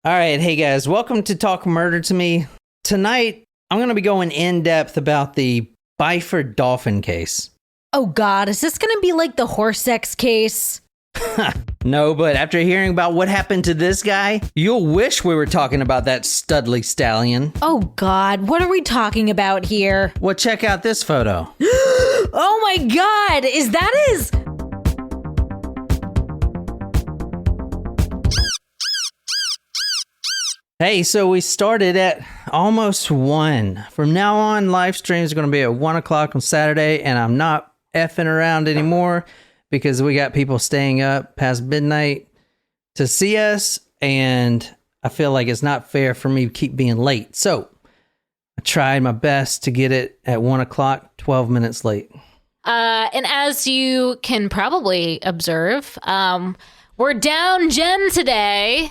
All right, hey guys, welcome to Talk Murder to Me. Tonight, I'm going to be going in depth about the Byford Dolphin case. Oh God, is this going to be like the horse sex case? No, but after hearing about what happened to this guy, you'll wish we were talking about that studly stallion. Oh God, what are we talking about here? Well, check out this photo. Oh my God, is that his... Hey, so we started at almost 1. From now on, live streams are going to be at 1 o'clock on Saturday, and I'm not effing around anymore because we got people staying up past midnight to see us, and I feel like it's not fair for me to keep being late. So I tried my best to get it at 1 o'clock, 12 minutes late. And as you can probably observe, we're down Jen today.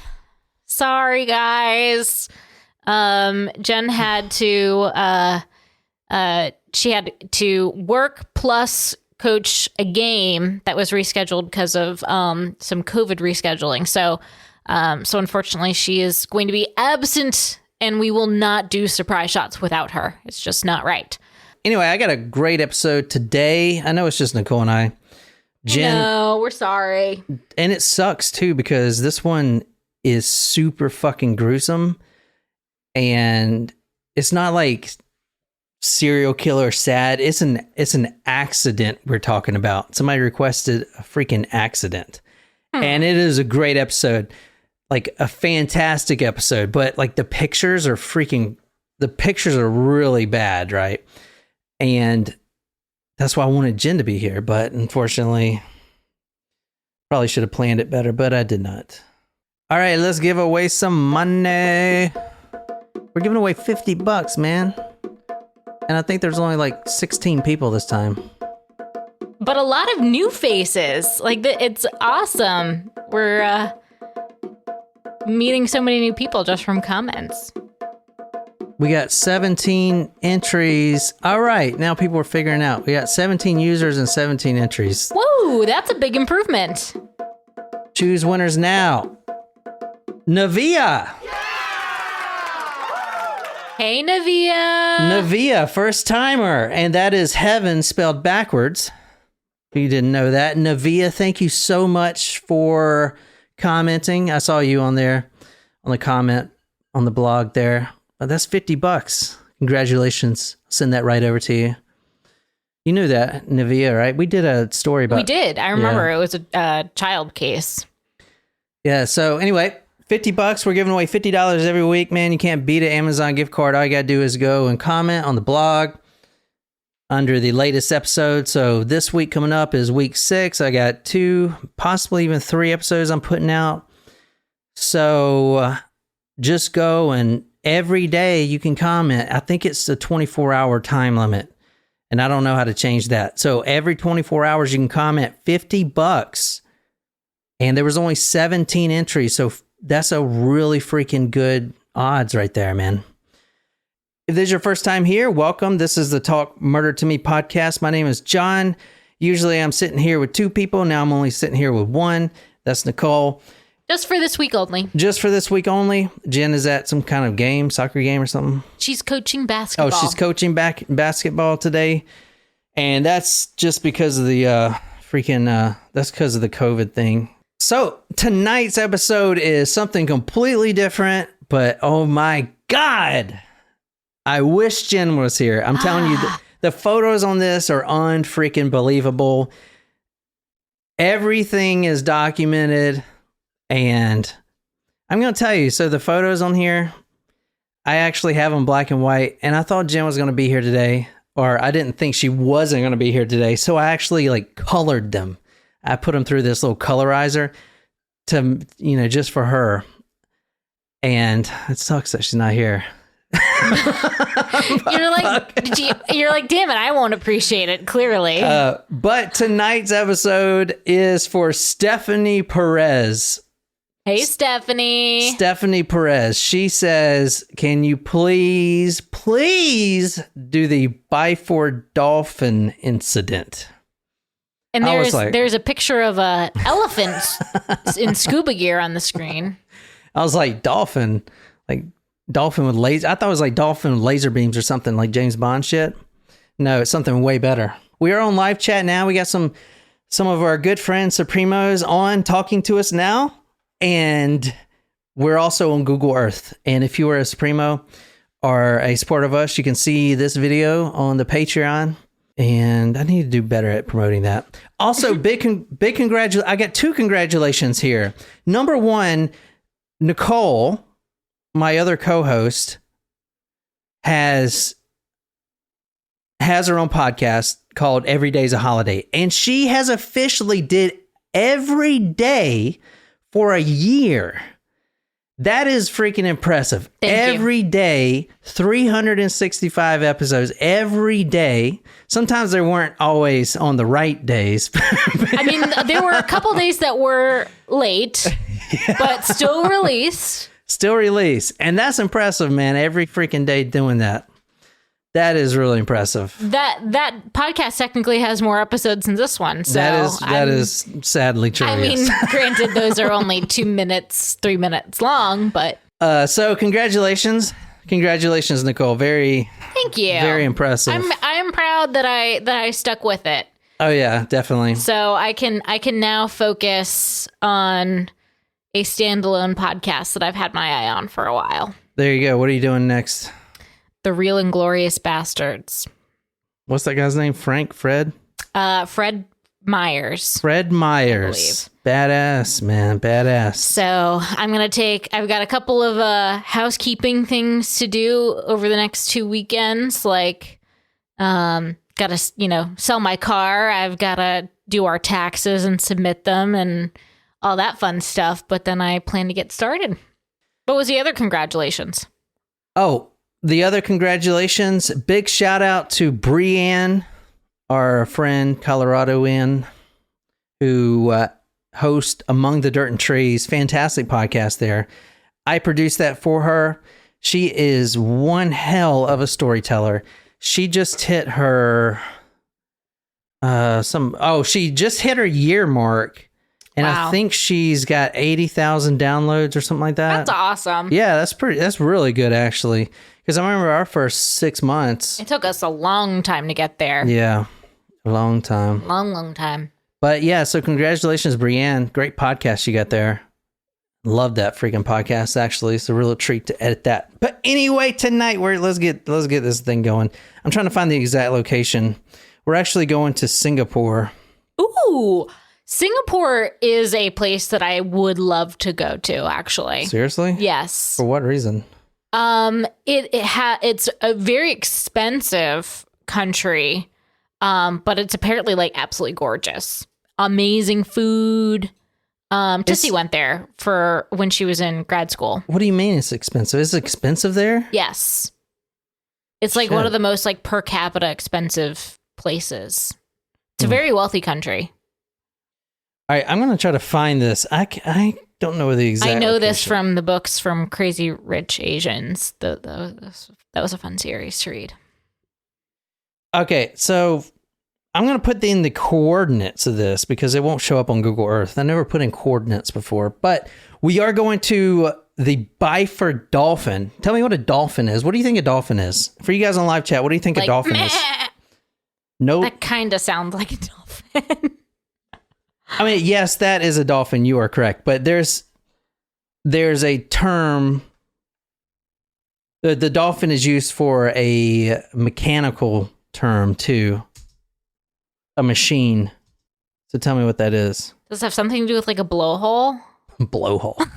Sorry, guys. Jen had to, she had to work plus coach a game that was rescheduled because of some COVID rescheduling. So unfortunately, she is going to be absent, and we will not do surprise shots without her. It's just not right. Anyway, I got a great episode today. I know it's just Nicole and I. Jen, no, we're sorry. And it sucks, too, because this one is super fucking gruesome, and it's not like serial killer sad. It's an accident we're talking about. Somebody requested a freaking accident, and it is a great episode, like a fantastic episode. But like the pictures are really bad, right? And that's why I wanted Jen to be here, but unfortunately, probably should have planned it better, but I did not. All right, let's give away some money. We're giving away $50, man. And I think there's only like 16 people this time. But a lot of new faces. Like, it's awesome. We're meeting so many new people just from comments. We got 17 entries. All right, now people are figuring out. We got 17 users and 17 entries. Whoa, that's a big improvement. Choose winners now. Navia. Hey, Navia. Navia, first timer. And that is heaven spelled backwards. If you didn't know that. Navia, thank you so much for commenting. I saw you on there, on the comment, on the blog there. That's $50. Congratulations. I'll send that right over to you. You knew that, Navia, right? We did a story about... We did. I remember. It was a child case. Yeah, so anyway... $50. We're giving away $50 every week, man. You can't beat an Amazon gift card. All you got to do is go and comment on the blog under the latest episode. So this week coming up is week 6. I got 2, possibly even 3 episodes I'm putting out. So just go, and every day you can comment. I think it's a 24-hour time limit, and I don't know how to change that. So every 24 hours you can comment $50. And there was only 17 entries, so that's a really freaking good odds right there, man. If this is your first time here, welcome. This is the Talk Murder to Me podcast. My name is John. Usually I'm sitting here with 2 people. Now I'm only sitting here with 1. That's Nicole. Just for this week only. Just for this week only. Jen is at some kind of game, soccer game or something. She's coaching basketball. Oh, she's coaching basketball today. And that's just because of the that's because of the COVID thing. So tonight's episode is something completely different, but oh my God, I wish Jen was here. I'm telling you, the photos on this are unfreaking believable. Everything is documented, and I'm going to tell you, so the photos on here, I actually have them black and white, and I thought Jen was going to be here today, or I didn't think she wasn't going to be here today, so I actually like colored them. I put them through this little colorizer to, just for her. And it sucks that she's not here. You're like, damn it, I won't appreciate it, clearly. But tonight's episode is for Stephanie Perez. Hey, Stephanie. Stephanie Perez. She says, can you please do the Byford Dolphin incident? And there's a picture of a elephant in scuba gear on the screen. I was like, dolphin with laser. I thought it was like dolphin with laser beams or something like James Bond shit. No, it's something way better. We are on live chat now. We got some of our good friends, Supremos, on talking to us now. And we're also on Google Earth. And if you are a Supremo or a supporter of us, you can see this video on the Patreon. And I need to do better at promoting that. Also, big congratulations. I got 2 congratulations here. Number 1, Nicole, my other co-host, has her own podcast called Every Day's a Holiday. And she has officially did every day for a year. That is freaking impressive. Every day, 365 episodes every day. Sometimes they weren't always on the right days. I mean, there were a couple days that were late, but still released. Still released. And that's impressive, man. Every freaking day doing that. That is really impressive. That podcast technically has more episodes than this one. So that is sadly true. I mean, granted, those are only 2 minutes, 3 minutes long, but so congratulations, Nicole. Thank you. Very impressive. I'm proud that I stuck with it. Oh yeah, definitely. So I can now focus on a standalone podcast that I've had my eye on for a while. There you go. What are you doing next? The Real and Glorious Bastards. What's that guy's name? Fred Myers. Fred Myers. Badass, man. Badass. So I've got a couple of housekeeping things to do over the next 2 weekends. Like, gotta, sell my car. I've gotta do our taxes and submit them and all that fun stuff. But then I plan to get started. What was the other congratulations? Oh, the other congratulations, big shout out to Brianne, our friend Coloradoan, who hosts Among the Dirt and Trees. Fantastic podcast there. I produced that for her. She is one hell of a storyteller. She just hit her she just hit her year mark. And wow. I think she's got 80,000 downloads or something like that. That's awesome. Yeah, that's really good actually. Because I remember our first 6 months. It took us a long time to get there. Yeah, a long time. Long time. But yeah, so congratulations, Brianne. Great podcast you got there. Love that freaking podcast, actually. It's a real treat to edit that. But anyway, tonight, let's get this thing going. I'm trying to find the exact location. We're actually going to Singapore. Ooh, Singapore is a place that I would love to go to, actually. Seriously? Yes. For what reason? It's a very expensive country, but it's apparently like absolutely gorgeous. Amazing food. Tissy went there for when she was in grad school. What do you mean it's expensive? Is it expensive there? Yes. It's like one of the most like per capita expensive places. It's a very wealthy country. All right, I'm going to try to find this. I don't know the exact I know location. this from the books from Crazy Rich Asians. That was a fun series to read. Okay, so I'm going to put in the coordinates of this because it won't show up on Google Earth. I never put in coordinates before, but we are going to the Byford Dolphin. Tell me what a dolphin is. What do you think a dolphin is? For you guys on live chat, what do you think a dolphin is? Nope. That kind of sounds like a dolphin. I mean, yes, that is a dolphin. You are correct. But there's a term. The dolphin is used for a mechanical term too. A machine. So tell me what that is. Does it have something to do with like a blowhole? Blowhole.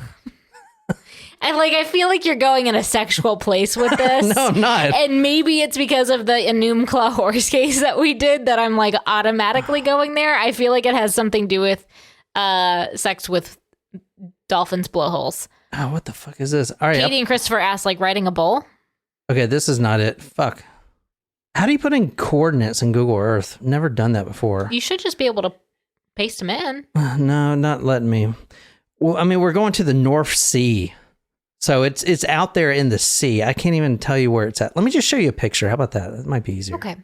I feel like you're going in a sexual place with this. No, I'm not. And maybe it's because of the Enumclaw horse case that we did that I'm like automatically going there. I feel like it has something to do with sex with dolphins' blowholes. Oh, what the fuck is this? All right. Katie and Christopher asked, like, riding a bull? Okay, this is not it. Fuck. How do you put in coordinates in Google Earth? Never done that before. You should just be able to paste them in. No, not letting me. Well, I mean, we're going to the North Sea. So it's out there in the sea. I can't even tell you where it's at. Let me just show you a picture. How about that? That might be easier. Okay.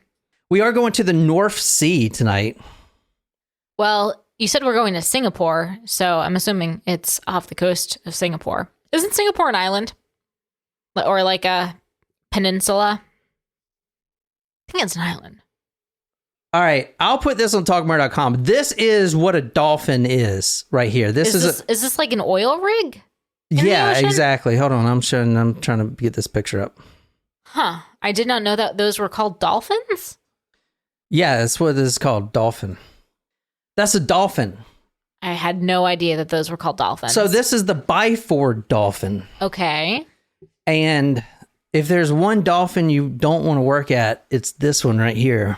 We are going to the North Sea tonight. Well, you said we're going to Singapore, so I'm assuming it's off the coast of Singapore. Isn't Singapore an island? Or like a peninsula? I think it's an island. All right, I'll put this on talkmore.com. This is what a dolphin is right here. Is this like an oil rig? Yeah, exactly. Hold on, I'm trying to get this picture up. Huh. I did not know that those were called dolphins. Yeah, that's what this is called, dolphin. That's a dolphin. I had no idea that those were called dolphins. So this is the Byford Dolphin. Okay. And if there's one dolphin you don't want to work at, it's this one right here.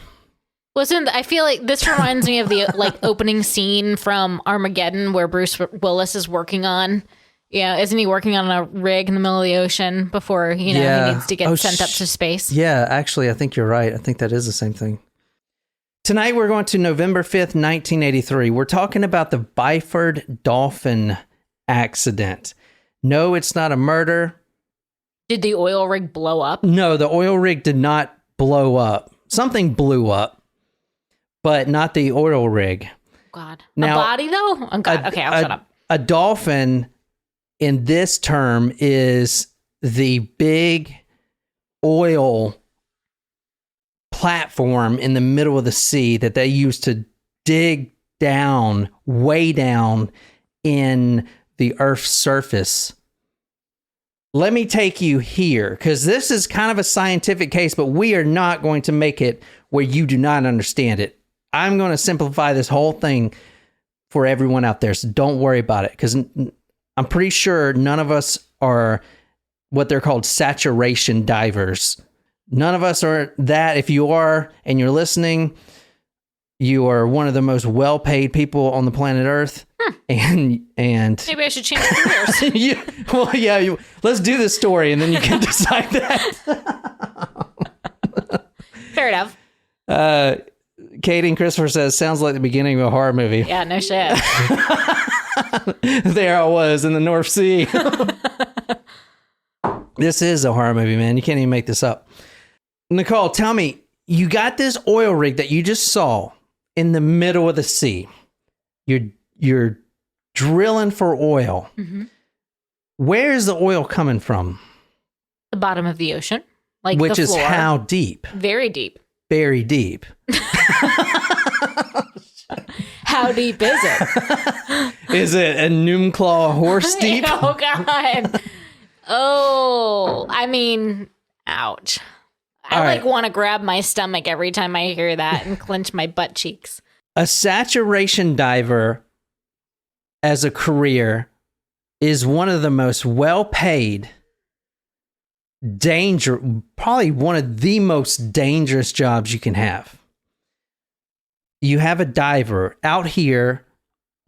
I feel like this reminds me of the opening scene from Armageddon where Bruce Willis is working on, isn't he working on a rig in the middle of the ocean before, he needs to get sent up to space? Yeah, actually, I think you're right. I think that is the same thing. Tonight, we're going to November 5th, 1983. We're talking about the Byford Dolphin Accident. No, it's not a murder. Did the oil rig blow up? No, the oil rig did not blow up. Something blew up, but not the oil rig. God. Now, a body, though? Oh, God. Okay, I'll shut up. A dolphin, in this term, is the big oil platform in the middle of the sea that they use to dig down, way down in the Earth's surface. Let me take you here, because this is kind of a scientific case, but we are not going to make it where you do not understand it. I'm going to simplify this whole thing for everyone out there, so don't worry about it, because I'm pretty sure none of us are what they're called saturation divers. None of us are that. If you are and you're listening, you are one of the most well-paid people on the planet Earth. And maybe I should change careers. Let's do this story and then you can decide that. Fair enough. Katie and Christopher says, sounds like the beginning of a horror movie. Yeah, no shit. There I was in the North Sea. This is a horror movie, man. You can't even make this up. Nicole, tell me, you got this oil rig that you just saw in the middle of the sea. You're drilling for oil. Mm-hmm. Where is the oil coming from? The bottom of the ocean. Which is how deep? Very deep. Very deep. How deep is it? Is it a Noomclaw horse deep? Oh, God. Oh, I mean, ouch. I want to grab my stomach every time I hear that and clench my butt cheeks. A saturation diver as a career is one of the most well-paid, probably one of the most dangerous jobs you can have. You have a diver out here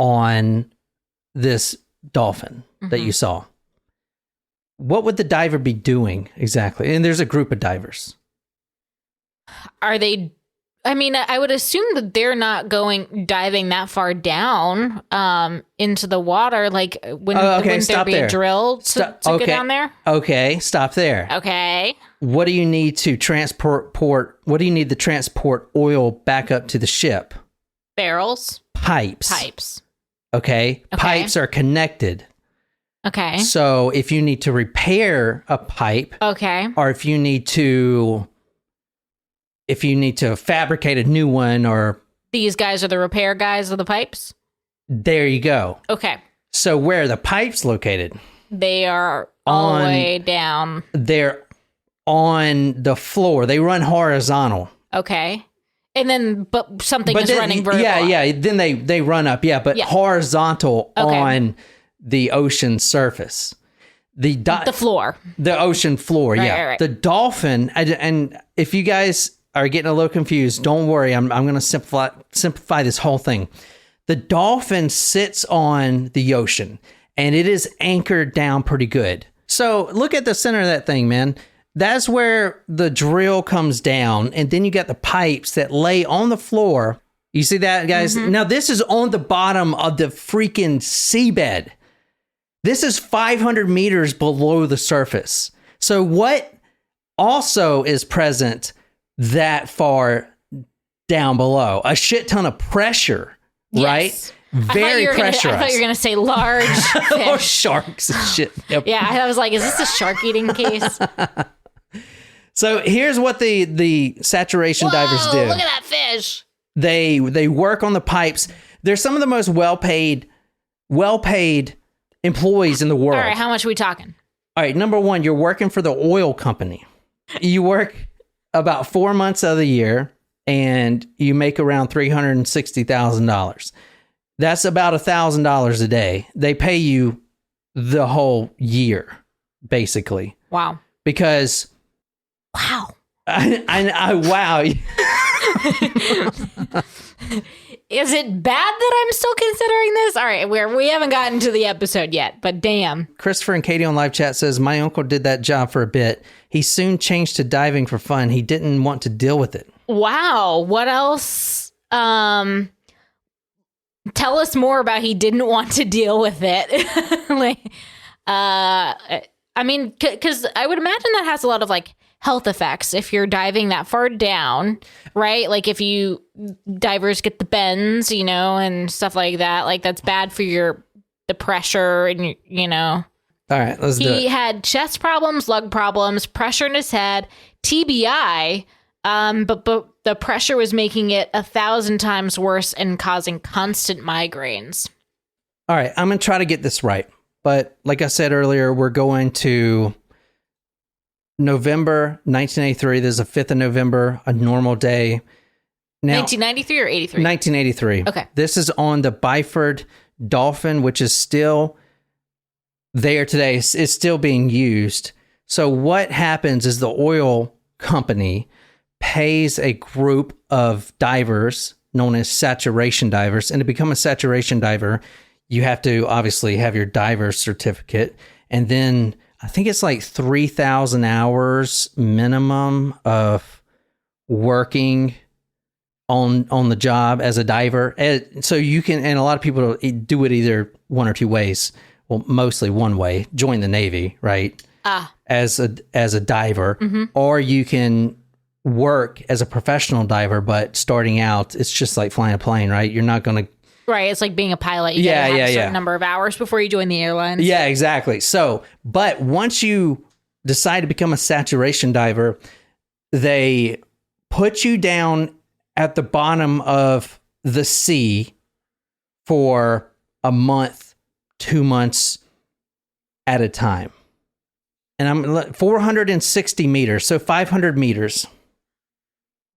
on this dolphin that you saw. What would the diver be doing exactly? And there's a group of divers. Are they? I mean, I would assume that they're not diving that far down into the water. Like, wouldn't there be a drill to go down there? Okay, stop there. Okay. What do you need to transport? What do you need to transport oil back up to the ship? Barrels. Pipes. Okay. Pipes are connected. Okay. So if you need to repair a pipe, or if you need to fabricate a new one, or these guys are the repair guys of the pipes. There you go. Okay. So where are the pipes located? They are all the way down. They're on the floor. They run horizontal. Okay. And then, but something is running vertical. Yeah. Then they run up. Yeah, but horizontal on the ocean surface. The floor. The ocean floor, Right. The dolphin, and if you guys are getting a little confused, don't worry. I'm going to simplify this whole thing. The dolphin sits on the ocean, and it is anchored down pretty good. So look at the center of that thing, man. That's where the drill comes down, and then you got the pipes that lay on the floor. You see that, guys? Mm-hmm. Now, this is on the bottom of the freaking seabed. This is 500 meters below the surface. So what also is present that far down below? A shit ton of pressure, right? Very pressurized. I thought you were going to say large fish. Or sharks and shit. Yep. Yeah, I was like, is this a shark eating case? So here's what the saturation divers do. Look at that fish. They work on the pipes. They're some of the most well-paid employees in the world. All right, how much are we talking? All right, number one, you're working for the oil company. You work about 4 months of the year, and you make around $360,000. That's about $1,000 a day. They pay you the whole year, basically. Wow. Because... Wow. Wow. Is it bad that I'm still considering this? All right, we haven't gotten to the episode yet, but damn. Christopher and Katie on live chat says, my uncle did that job for a bit. He soon changed to diving for fun. He didn't want to deal with it. Wow. What else? Tell us more about he didn't want to deal with it. I mean, because I would imagine that has a lot of like health effects if you're diving that far down, right? Like if divers get the bends, and stuff like that, like that's bad for the pressure and, All right, let's do it. He had chest problems, lung problems, pressure in his head, TBI, but the pressure was making it 1,000 times worse and causing constant migraines. All right, I'm going to try to get this right. But like I said earlier, we're going to November 1983. This is the 5th of November, a normal day. Now, 1993 or 83? 1983. Okay. This is on the Byford Dolphin, which is still there today. It's still being used. So what happens is the oil company pays a group of divers known as saturation divers. And to become a saturation diver, you have to obviously have your diver's certificate. And then I think it's like 3,000 hours minimum of working on the job as a diver. So you can, and a lot of people do it either one or two ways. Well, mostly one way, join the Navy, right? As a diver, or you can work as a professional diver, but starting out, it's just like flying a plane, right? You're not going to... Right, it's like being a pilot. You gotta have a certain number of hours before you join the airlines. Yeah, exactly. So, but once you decide to become a saturation diver, they put you down at the bottom of the sea for a month, 2 months at a time. And I'm 460 meters, so 500 meters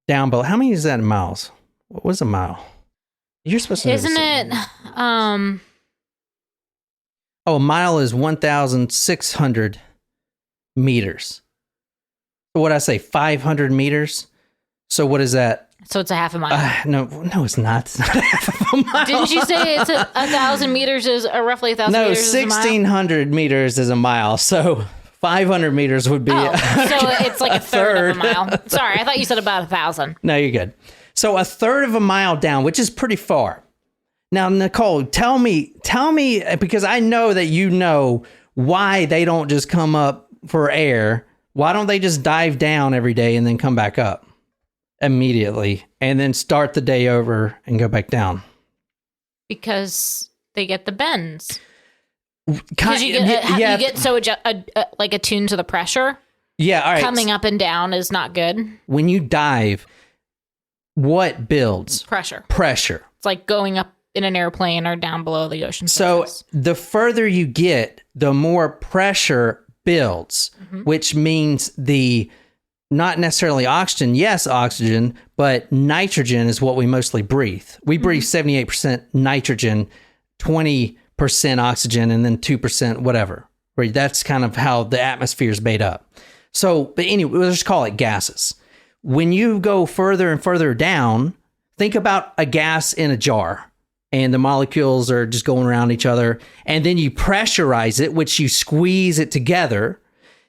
down below. How many is that in miles? What was a mile? You're supposed to know. Isn't it? Oh, a mile is 1,600 meters. So what I say, 500 meters? So what is that? So it's a half a mile. No, it's not. It's not half of a mile. Didn't you say it's 1,000 meters is roughly 1,000 meters is a mile? No, 1,600 meters is a mile. So 500 meters would be... so it's like a third of a mile. Sorry, I thought you said about 1,000. No, you're good. So a third of a mile down, which is pretty far. Now, Nicole, tell me, because I know that you know why they don't just come up for air. Why don't they just dive down every day and then come back up immediately and then start the day over and go back down? Because they get the bends. Because you get so like attuned to the pressure. Yeah, all right. Coming up and down is not good. When you dive, what builds? Pressure. It's like going up in an airplane or down below the ocean surface. So the further you get, the more pressure builds, which means not necessarily oxygen. Yes, oxygen, but nitrogen is what we mostly breathe. We breathe 78% nitrogen, 20% oxygen, and then 2% whatever. Right? That's kind of how the atmosphere is made up. So, but anyway, let's just call it gases. When you go further and further down, think about a gas in a jar and the molecules are just going around each other. And then you pressurize it, which you squeeze it together.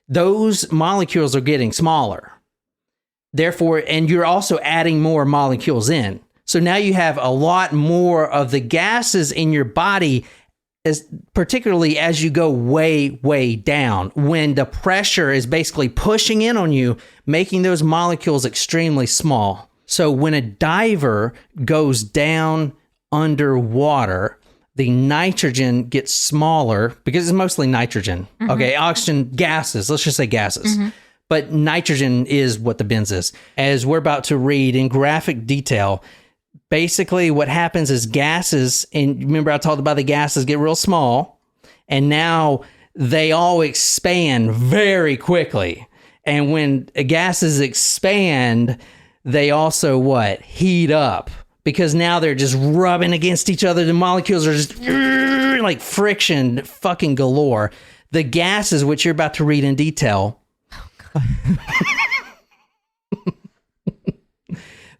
Those molecules are getting smaller. Therefore, and you're also adding more molecules in. So now you have a lot more of the gases in your body, particularly as you go way, way down, when the pressure is basically pushing in on you, making those molecules extremely small. So when a diver goes down underwater, the nitrogen gets smaller because it's mostly nitrogen. Mm-hmm. Okay, oxygen, gases, let's just say gases. Mm-hmm. But nitrogen is what the bends is. As we're about to read in graphic detail, basically what happens is gases, and remember I talked about the gases get real small, and now they all expand very quickly. And when gases expand, they also heat up. Because now they're just rubbing against each other. The molecules are just like friction fucking galore. The gases, which you're about to read in detail.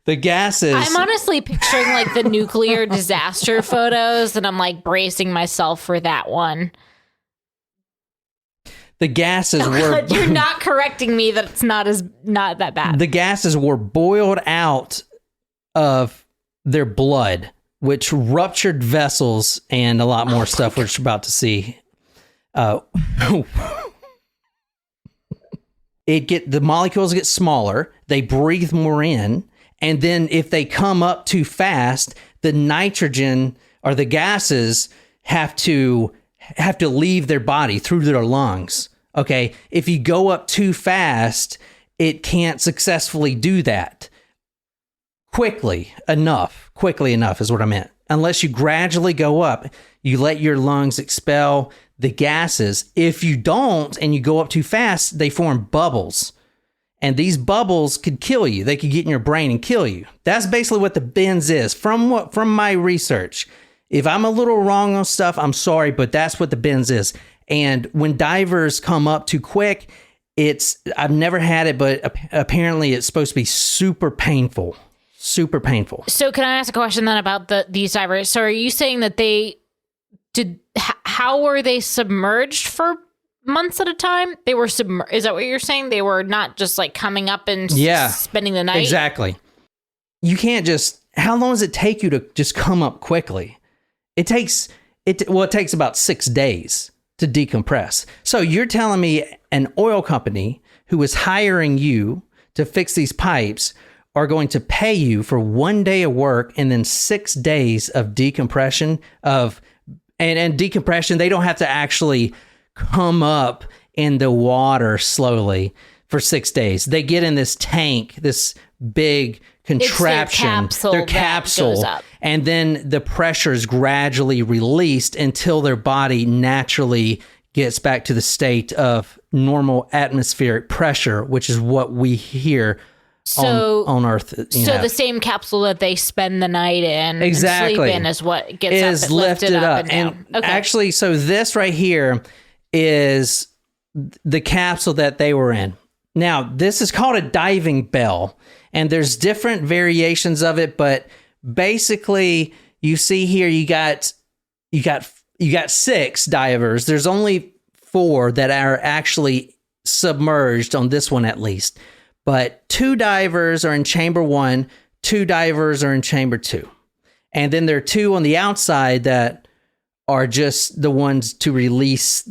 The gases. I'm honestly picturing like the nuclear disaster photos, and I'm like bracing myself for that one. The gases were... You're not correcting me that it's not that bad. The gases were boiled out of their blood, which ruptured vessels and a lot more stuff, which we're about to see. The molecules get smaller, they breathe more in, and then if they come up too fast, the nitrogen or the gases have to leave their body through their lungs. Okay, if you go up too fast, it can't successfully do that. Quickly enough is what I meant. Unless you gradually go up, you let your lungs expel the gases. If you don't and you go up too fast, they form bubbles. And these bubbles could kill you. They could get in your brain and kill you. That's basically what the bends is from my research. If I'm a little wrong on stuff, I'm sorry, but that's what the bends is. And when divers come up too quick, I've never had it, but apparently it's supposed to be super painful. Super painful. So can I ask a question then about these divers? So are you saying that how were they submerged for months at a time? They were submerged. Is that what you're saying? They were not just like coming up and spending the night? Exactly. You can't how long does it take you to just come up quickly? It takes about 6 days to decompress. So you're telling me an oil company who is hiring you to fix these pipes are going to pay you for 1 day of work and then 6 days of decompression and decompression. They don't have to actually come up in the water slowly for 6 days. They get in this tank, this big contraption, it's their capsule goes up. And then the pressure is gradually released until their body naturally gets back to the state of normal atmospheric pressure, which is what we hear on Earth. The same capsule that they spend the night in and sleep in is what gets lifted up and down. And actually, so this right here is the capsule that they were in. Now, this is called a diving bell, and there's different variations of it, but basically, you see here you got 6 divers. There's only 4 that are actually submerged on this one at least. But 2 divers are in chamber 1, 2 divers are in chamber 2. And then there are 2 on the outside that are just the ones to release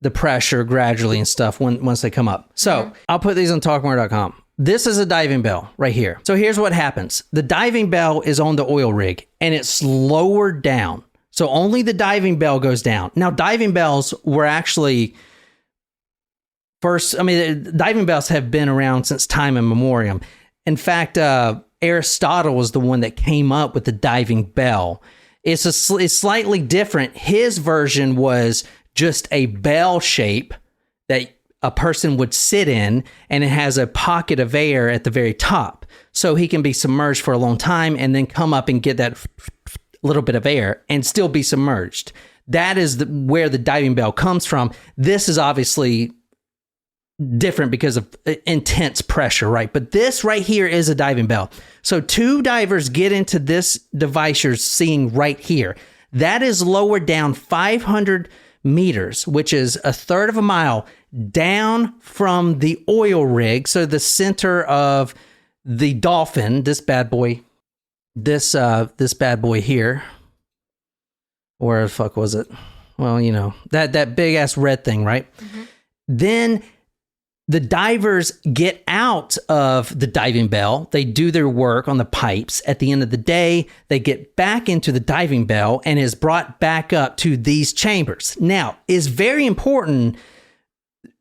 the pressure gradually and stuff once they come up. So I'll put these on talkmore.com. This is a diving bell right here. So here's what happens. The diving bell is on the oil rig and it's lowered down. So only the diving bell goes down. Now, diving bells were actually... diving bells have been around since time immemorial. In fact, Aristotle was the one that came up with the diving bell. It's slightly different. His version was just a bell shape that a person would sit in, and it has a pocket of air at the very top. So he can be submerged for a long time and then come up and get that little bit of air and still be submerged. That is where the diving bell comes from. This is obviously different because of intense pressure, right? But this right here is a diving bell. So 2 divers get into this device you're seeing right here. That is lowered down 500 meters, which is a third of a mile down from the oil rig. So the center of the Dolphin, this bad boy here. Where the fuck was it? Well, that big ass red thing, right? Mm-hmm. Then the divers get out of the diving bell. They do their work on the pipes. At the end of the day, they get back into the diving bell and is brought back up to these chambers. Now, it's very important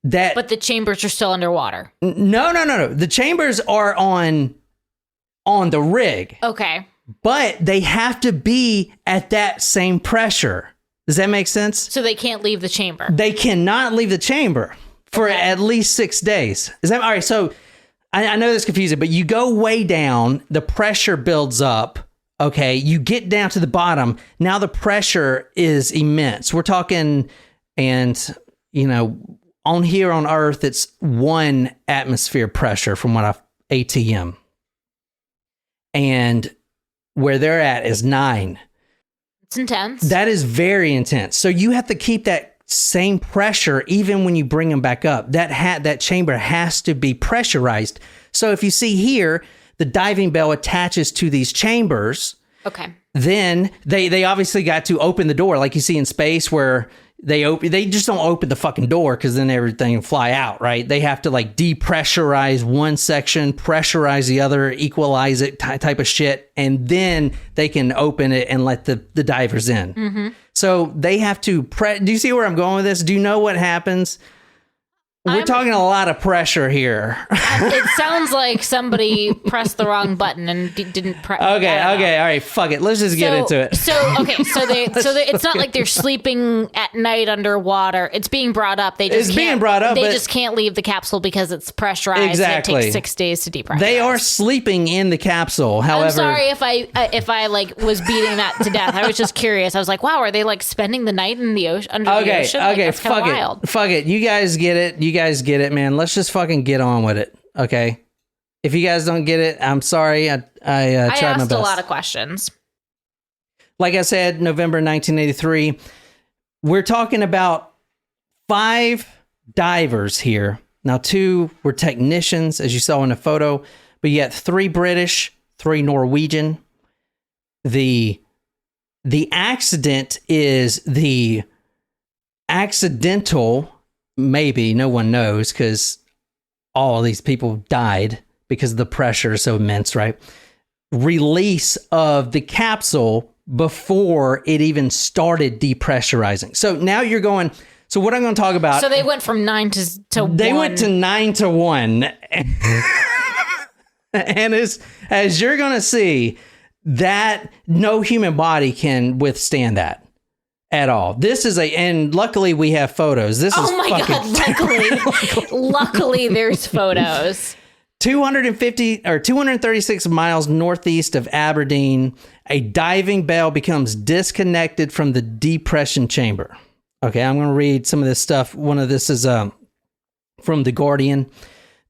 that... But the chambers are still underwater. No. The chambers are on the rig. Okay. But they have to be at that same pressure. Does that make sense? So they can't leave the chamber. They cannot leave the chamber for at least 6 days. Is that all right? So I know this is confusing, but you go way down, the pressure builds up. Okay, you get down to the bottom. Now the pressure is immense. We're talking, and on here on Earth, it's 1 atmosphere pressure from what I've ATM, and where they're at is 9. It's intense. That is very intense. So you have to keep that same pressure even when you bring them back up. That chamber has to be pressurized. So if you see here, the diving bell attaches to these chambers. Okay. Then they obviously got to open the door, like you see in space where they just don't open the fucking door because then everything will fly out, right? They have to like depressurize one section, pressurize the other, equalize it, type of shit, and then they can open it and let the divers in. Mm-hmm. So they have to do you see where I'm going with this? Do you know what happens? We're talking a lot of pressure here. It sounds like somebody pressed the wrong button and didn't press. Okay, all right, fuck it. Let's just get into it. So it's not like they're sleeping at night underwater. It's being brought up. They just can't leave the capsule because it's pressurized. Exactly. And it takes 6 days to depressurize. They are sleeping in the capsule. However, I'm sorry if I like was beating that to death. I was just curious. I was like, wow, are they like spending the night in the ocean under the ocean? Like, that's fuck it. wild. Fuck it. You guys get it. You guys get it, man. Let's just fucking get on with it, okay? If you guys don't get it, I'm sorry. I tried my best. I asked a lot of questions. Like I said, November 1983. We're talking about 5 divers here. Now, 2 were technicians, as you saw in the photo, but you got 3 British, 3 Norwegian. The accident is the accidental, maybe, no one knows because all these people died because the pressure is so immense, right? Release of the capsule before it even started depressurizing. So now you're going, so what I'm going to talk about. So they went from 9 to 1. They went to 9 to 1. And as you're going to see, that no human body can withstand that. At all. This is and luckily we have photos. This is luckily there's photos. 236 miles northeast of Aberdeen, a diving bell becomes disconnected from the depression chamber. Okay, I'm going to read some of this stuff. One of this is from The Guardian.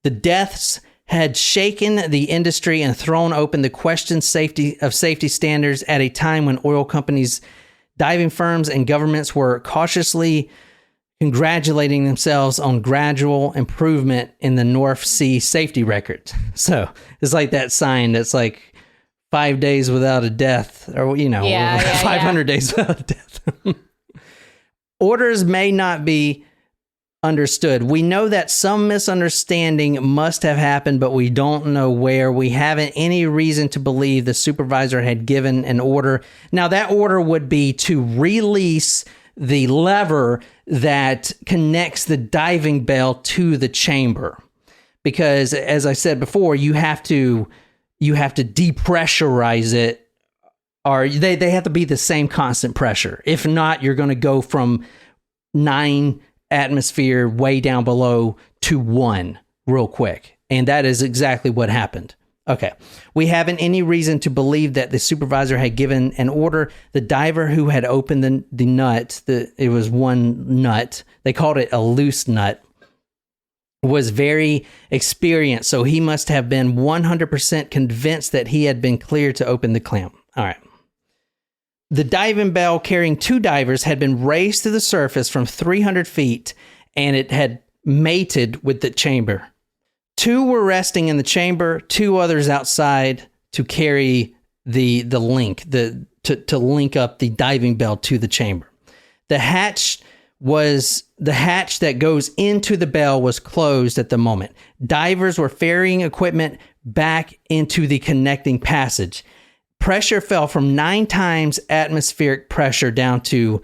The deaths had shaken the industry and thrown open the question of safety standards at a time when oil companies, diving firms, and governments were cautiously congratulating themselves on gradual improvement in the North Sea safety record. So it's like that sign that's like 5 days without a death, or 500 days without a death. Orders may not be understood. We know that some misunderstanding must have happened, but we don't know where. We haven't any reason to believe the supervisor had given an order. Now, that order would be to release the lever that connects the diving bell to the chamber. Because, as I said before, you have to depressurize it, or they have to be the same constant pressure. If not, you're going to go from 9 atmosphere way down below to 1 real quick. And that is exactly what happened. Okay. We haven't any reason to believe that the supervisor had given an order. The diver who had opened the nut, it was 1 nut, they called it a loose nut, was very experienced. So he must have been 100% convinced that he had been cleared to open the clamp. All right. The diving bell carrying 2 divers had been raised to the surface from 300 feet, and it had mated with the chamber. 2 were resting in the chamber, 2 others outside to carry the link, to link up the diving bell to the chamber. The hatch was the hatch that goes into the bell was closed at the moment. Divers were ferrying equipment back into the connecting passage. Pressure fell from 9 times atmospheric pressure down to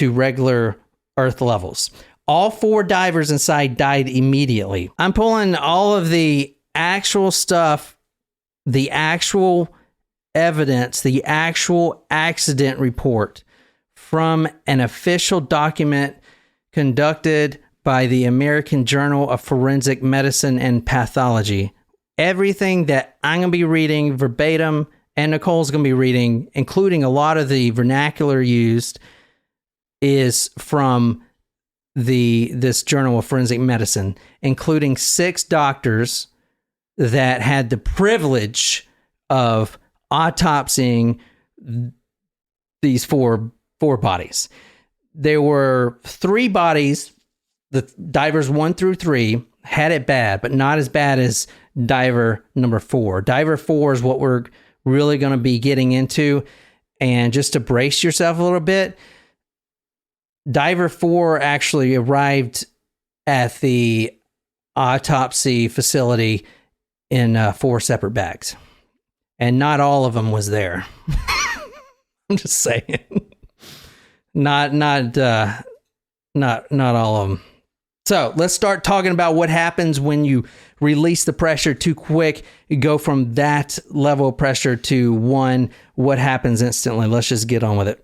regular Earth levels. All 4 divers inside died immediately. I'm pulling all of the actual stuff, the actual evidence, the actual accident report from an official document conducted by the American Journal of Forensic Medicine and Pathology. Everything that I'm going to be reading verbatim and Nicole's going to be reading, including a lot of the vernacular used, is from this Journal of Forensic Medicine, including 6 doctors that had the privilege of autopsying these four bodies. There were 3 bodies. The divers 1 through 3 had it bad, but not as bad as diver number 4. Diver 4 is what we're really going to be getting into. And just to brace yourself a little bit, Diver 4 actually arrived at the autopsy facility in 4 separate bags. And not all of them was there. I'm just saying. Not all of them. So let's start talking about what happens when you release the pressure too quick. You go from that level of pressure to 1. What happens instantly? Let's just get on with it.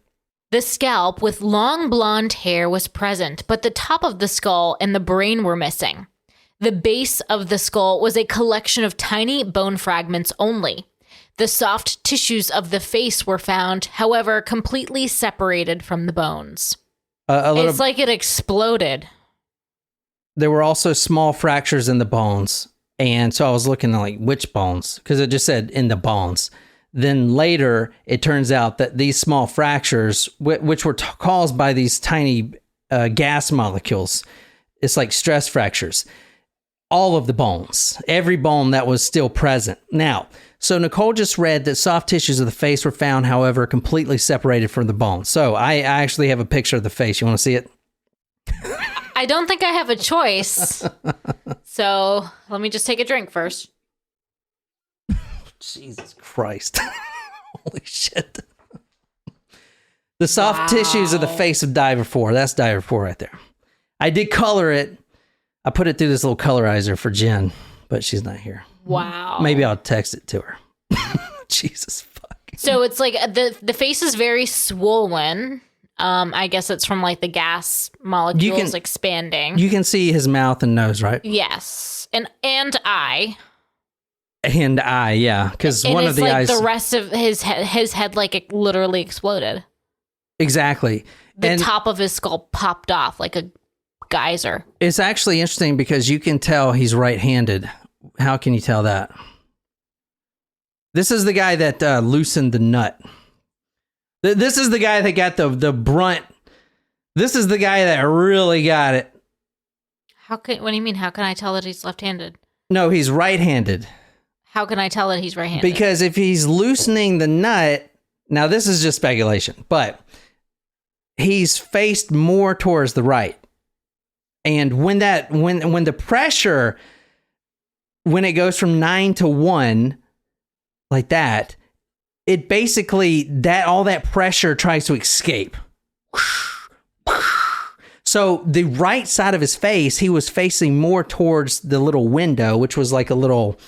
The scalp with long blonde hair was present, but the top of the skull and the brain were missing. The base of the skull was a collection of tiny bone fragments only. The soft tissues of the face were found, however, completely separated from the bones. It's like it exploded. There were also small fractures in the bones. And so I was looking at like which bones, because it just said in the bones. Then later, it turns out that these small fractures, which were caused by these tiny gas molecules, it's like stress fractures. All of the bones, every bone that was still present. Now, so Nicole just read that soft tissues of the face were found, however, completely separated from the bones. So I actually have a picture of the face. You want to see it? I don't think I have a choice. So let me just take a drink first. Jesus Christ. Holy shit. The soft tissues of the face of Diver 4. That's Diver 4 right there. I did color it. I put it through this little colorizer for Jen, but she's not here. Wow. Maybe I'll text it to her. Jesus fuck. So it's like the face is very swollen. I guess it's from like the gas molecules expanding. You can see his mouth and nose, right? Yes. And eye. And eye, yeah. Because one of the eyes. The rest of his head like it literally exploded. Exactly. The top of his skull popped off like a geyser. It's actually interesting because you can tell he's right-handed. How can you tell that? This is the guy that loosened the nut. This is the guy that got the brunt. This is the guy that really got it. What do you mean? How can I tell that he's left-handed? No, he's right-handed. How can I tell that he's right-handed? Because if he's loosening the nut, now this is just speculation, but he's faced more towards the right. And when the pressure, when it goes from 9 to 1, like that, it basically, all that pressure tries to escape. So the right side of his face, he was facing more towards the little window, which was like a little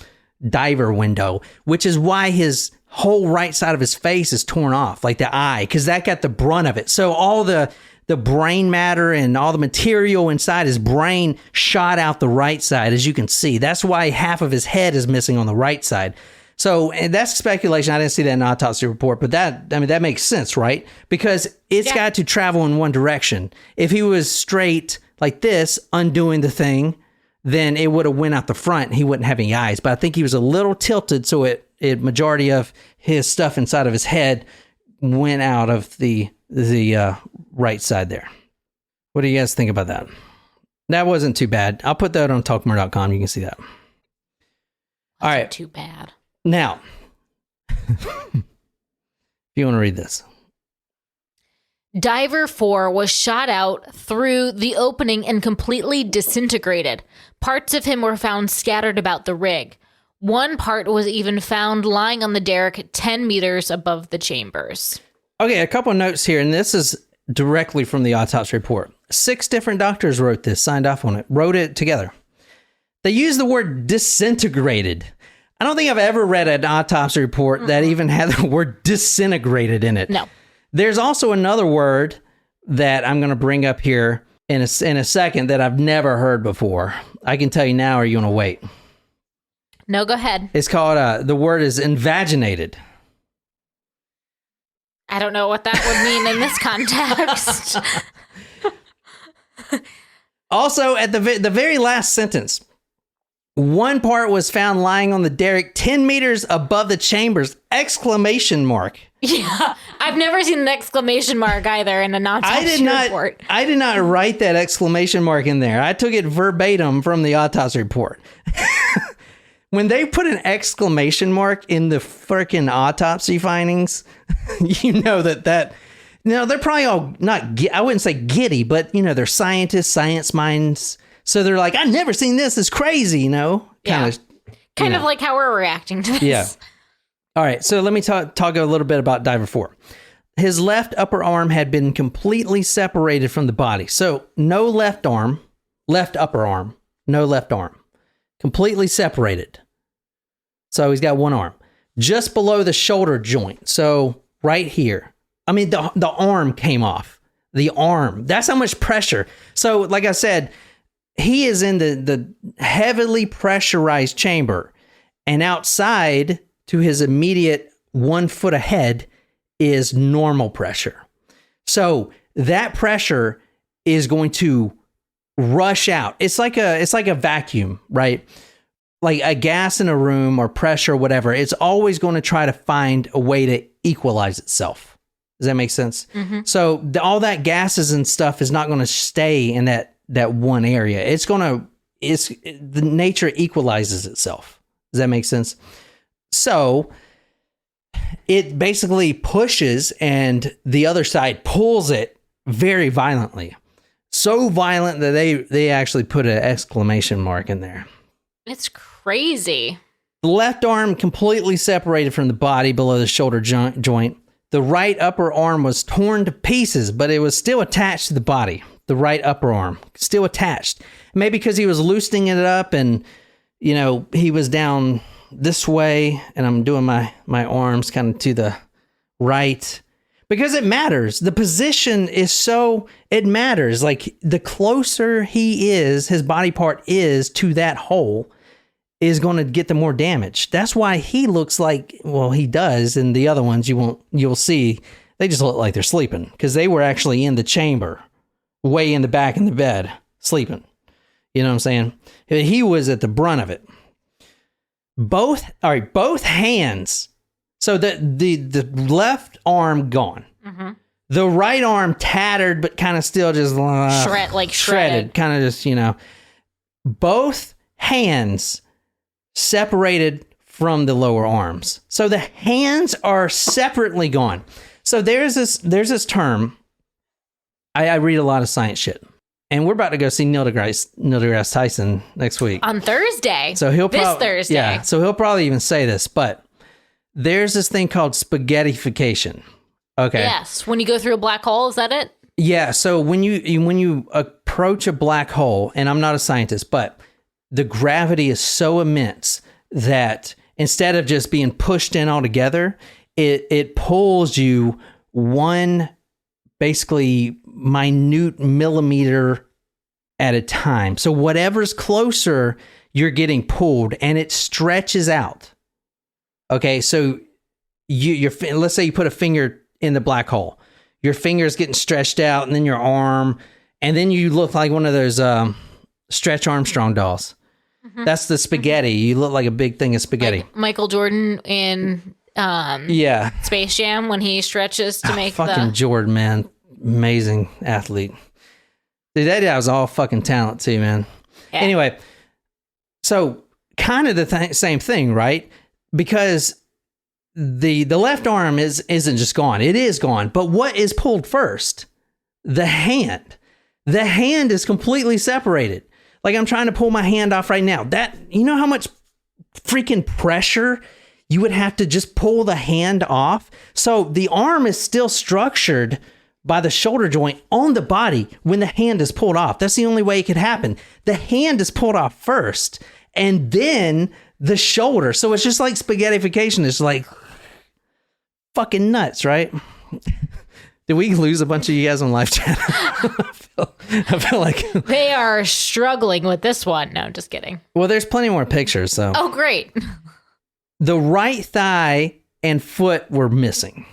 diver window, which is why his whole right side of his face is torn off, like the eye, because that got the brunt of it. So all the brain matter and all the material inside his brain shot out the right side, as you can see. That's why half of his head is missing on the right side. So, and that's speculation. I didn't see that in the autopsy report, but that makes sense, right? Because it's got to travel in one direction. If he was straight like this, undoing the thing, then it would have went out the front. He wouldn't have any eyes. But I think he was a little tilted, so it majority of his stuff inside of his head went out of the right side there. What do you guys think about that? That wasn't too bad. I'll put that on talkmore.com. You can see that. All right. Too bad. Now, if you want to read this. Diver 4 was shot out through the opening and completely disintegrated. Parts of him were found scattered about the rig. One part was even found lying on the derrick 10 meters above the chambers. Okay, a couple of notes here, and this is directly from the autopsy report. 6 different doctors wrote this, signed off on it, wrote it together. They used the word disintegrated. I don't think I've ever read an autopsy report that even had the word disintegrated in it. No. There's also another word that I'm going to bring up here in a second that I've never heard before. I can tell you now, or you want to wait? No, go ahead. It's called, the word is invaginated. I don't know what that would mean in this context. Also, at the very last sentence, one part was found lying on the derrick 10 meters above the chambers! Exclamation mark. Yeah, I've never seen an exclamation mark either in an autopsy report. I did not write that exclamation mark in there. I took it verbatim from the autopsy report. When they put an exclamation mark in the freaking autopsy findings, you know that they're probably all I wouldn't say giddy, but they're scientists, science minds. So they're like, I've never seen this. It's crazy, Kind of like how we're reacting to this. Yeah. All right. So let me talk a little bit about Diver 4. His left upper arm had been completely separated from the body. So no left upper arm, no left arm. Completely separated. So he's got one arm. Just below the shoulder joint. So right here. I mean, the arm came off. The arm. That's how much pressure. So like I said, he is in the heavily pressurized chamber. And outside to his immediate 1 foot ahead is normal pressure. So that pressure is going to rush out. It's like a vacuum, right? Like a gas in a room or pressure, or whatever. It's always going to try to find a way to equalize itself. Does that make sense? Mm-hmm. So all that gases and stuff is not going to stay in that one area. The nature equalizes itself. Does that make sense? So it basically pushes and the other side pulls it very violently. So violent that they actually put an exclamation mark in there. It's crazy. The left arm completely separated from the body below the shoulder joint. The right upper arm was torn to pieces, but it was still attached to the body. The right upper arm, still attached. Maybe because he was loosening it up and, he was down this way and I'm doing my arms kind of to the right. Because it matters. The position it matters. Like the closer he is, his body part is to that hole, is going to get the more damage. That's why he looks like, he does. And the other ones you'll see, they just look like they're sleeping because they were actually in the chamber, way in the back in the bed, sleeping. You know what I'm saying? He was at the brunt of it. Both hands. So the left arm gone. Mm-hmm. The right arm tattered, but kind of still just shredded. Kind of just, both hands separated from the lower arms. So the hands are separately gone. So there's this term. I read a lot of science shit. And we're about to go see Neil deGrasse Tyson next week. On Thursday. So this Thursday. Yeah. So he'll probably even say this, but there's this thing called spaghettification. Okay. Yes. When you go through a black hole, is that it? Yeah. So when you approach a black hole, and I'm not a scientist, but the gravity is so immense that instead of just being pushed in altogether, it pulls you one basically minute millimeter at a time. So whatever's closer, you're getting pulled and it stretches out. Okay, so let's say you put a finger in the black hole. Your finger's getting stretched out and then your arm, and then you look like one of those Stretch Armstrong dolls. Mm-hmm. That's the spaghetti. You look like a big thing of spaghetti. Like Michael Jordan in Space Jam when he stretches to make fucking Jordan, man. Amazing athlete. Dude, that guy was all fucking talent too, man. Yeah. Anyway, so kind of the same thing, right? Because the left arm isn't just gone. It is gone. But what is pulled first? The hand. The hand is completely separated. Like I'm trying to pull my hand off right now. That, you know how much freaking pressure you would have to just pull the hand off? So the arm is still structured by the shoulder joint on the body when the hand is pulled off. That's the only way it could happen. The hand is pulled off first and then the shoulder. So it's just like spaghettification. It's like fucking nuts, right? Did we lose a bunch of you guys on live chat? I feel like they are struggling with this one. No, just kidding. Well, there's plenty more pictures. So oh, great. The right thigh and foot were missing.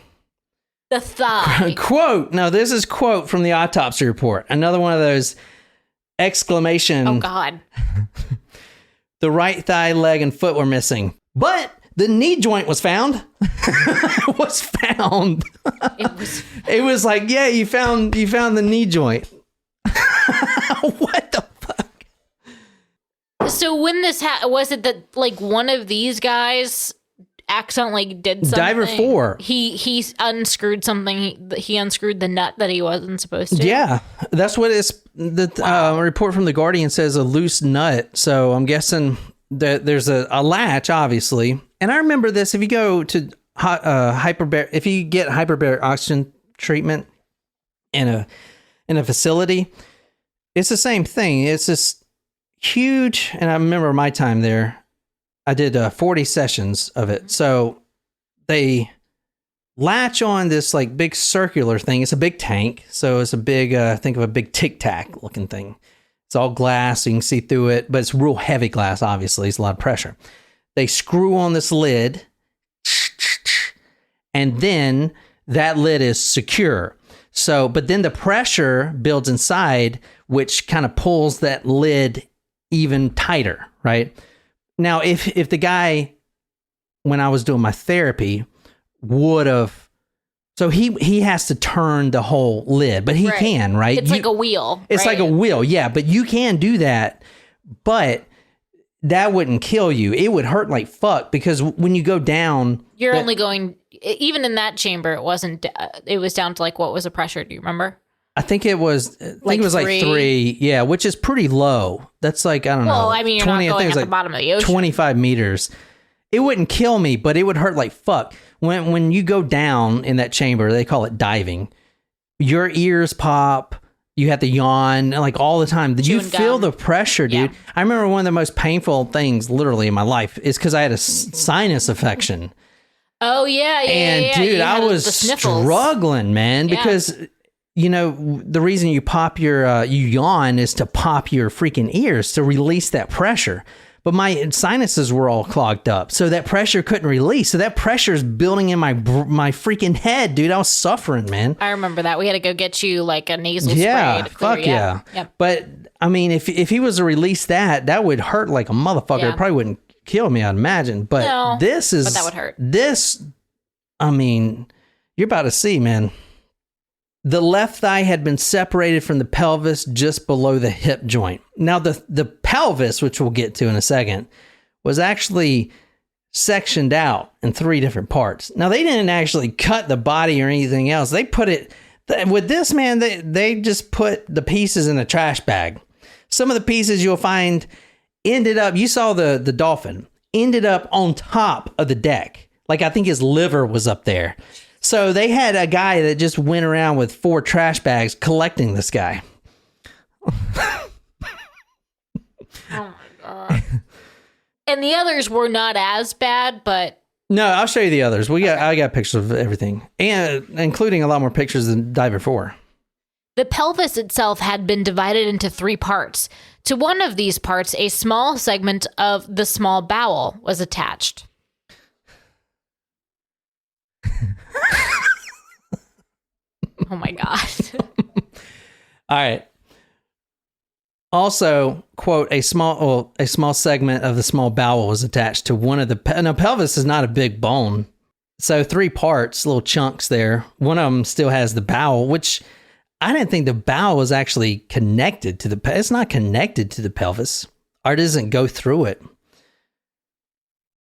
The thigh. Quote. No, this is quote from the autopsy report. Another one of those exclamation. Oh God. The right thigh, leg, and foot were missing, but the knee joint was found. was found. It was like, yeah, you found the knee joint. What the fuck? So when this was it that like one of these guys accidentally did something? Diver 4. He unscrewed something. He unscrewed the nut that he wasn't supposed to. Yeah, that's what it's. The report from the Guardian says a loose nut. So I'm guessing that there's a latch, obviously. And I remember this. If you go to if you get hyperbaric oxygen treatment in a facility, it's the same thing. It's this huge, and I remember my time there. I did 40 sessions of it. So they latch on this like big circular thing. It's a big tank. So it's a big, think of a big Tic Tac looking thing. It's all glass, so you can see through it, but it's real heavy glass, obviously. It's a lot of pressure. They screw on this lid, and then that lid is secure. So, but then the pressure builds inside, which kind of pulls that lid even tighter, right? Now, if the guy, when I was doing my therapy, would have, so he has to turn the whole lid, but he can, right? It's like a wheel. It's like a wheel, yeah, but you can do that, but that wouldn't kill you. It would hurt like fuck because when you go down, you're only going, even in that chamber, it wasn't, it was down to like, what was the pressure? Do you remember? I think it was like 3, yeah, which is pretty low. That's like, I don't know. Well, I mean, you're 20, not going at the bottom of the ocean. 25 meters. It wouldn't kill me, but it would hurt like fuck. When you go down in that chamber, they call it diving. Your ears pop. You have to yawn like all the time. You feel the pressure, dude. Yeah. I remember one of the most painful things literally in my life is because I had a sinus infection. Oh, yeah. And dude, I was struggling, man, because... You know, the reason you pop your, you yawn is to pop your freaking ears to release that pressure. But my sinuses were all clogged up. So that pressure couldn't release. So that pressure is building in my freaking head, dude. I was suffering, man. I remember that. We had to go get you like a nasal spray. Yeah, fuck yeah. Yep. But I mean, if he was to release that would hurt like a motherfucker. Yeah. It probably wouldn't kill me, I'd imagine. But no, but that would hurt. I mean, you're about to see, man. The left thigh had been separated from the pelvis just below the hip joint. Now, the pelvis, which we'll get to in a second, was actually sectioned out in 3 different parts. Now, they didn't actually cut the body or anything else. They put it, with this, man, they just put the pieces in a trash bag. Some of the pieces you'll find ended up, you saw the dolphin, ended up on top of the deck. Like, I think his liver was up there. So they had a guy that just went around with 4 trash bags collecting this guy. Oh my God. And the others were not as bad, but... No, I'll show you the others. I got pictures of everything, and including a lot more pictures than Diver 4. The pelvis itself had been divided into 3 parts. To one of these parts, a small segment of the small bowel was attached. Oh my God. All right. Also, quote, a small segment of the small bowel was attached to one of the... Now, pelvis is not a big bone. So 3 parts, little chunks there. One of them still has the bowel, which I didn't think the bowel was actually connected to the... It's not connected to the pelvis. Or it doesn't go through it.